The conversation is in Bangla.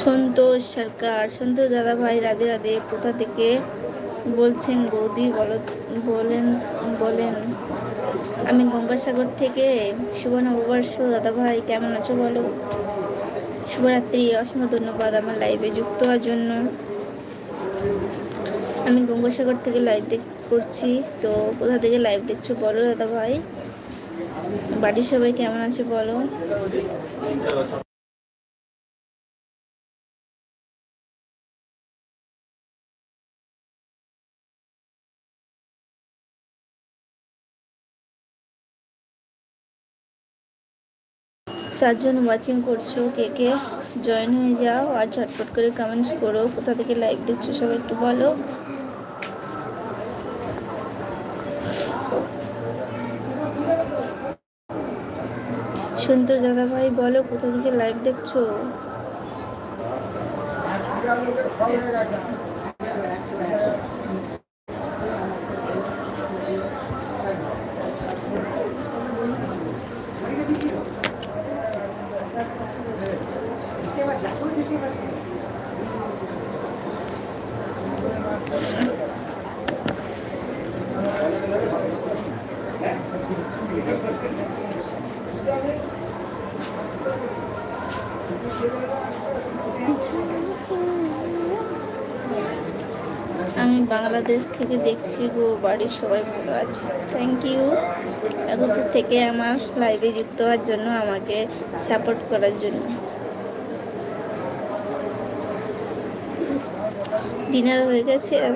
সন্তোষ সরকার, সন্তোষ দাদা ভাই রাধে রাধে। কোথা থেকে বলছেন বৌদি? বলেন বলেন। আমি গঙ্গাসাগর থেকে। শুভ নববর্ষ দাদা ভাই, কেমন আছো বলো? শুভরাত্রি। অসংখ্য ধন্যবাদ আমার লাইভে যুক্ত হওয়ার জন্য। আমি গঙ্গাসাগর থেকে লাইভ করছি। তো কোথা থেকে লাইভ দেখছো বলো দাদা ভাই? বাড়ির সবাই কেমন আছে বলো? চারজন ওয়াচিং করছো, কে কে জয়েন হয়ে যাও আর ঝটপট করে কমেন্টস করো। কোথা থেকে লাইভ দেখছো সবাই একটু বলো। সন্তোষ দাদা ভাই বলো কোথা থেকে লাইভ দেখছো? আমি বাংলাদেশ থেকে দেখছি গো, বাড়ির সবাই ভালো আছে। থ্যাংক ইউ এখন থেকে আমার লাইভে যুক্ত হওয়ার জন্য, আমাকে সাপোর্ট করার জন্য। ডিনার হয়ে গেছে।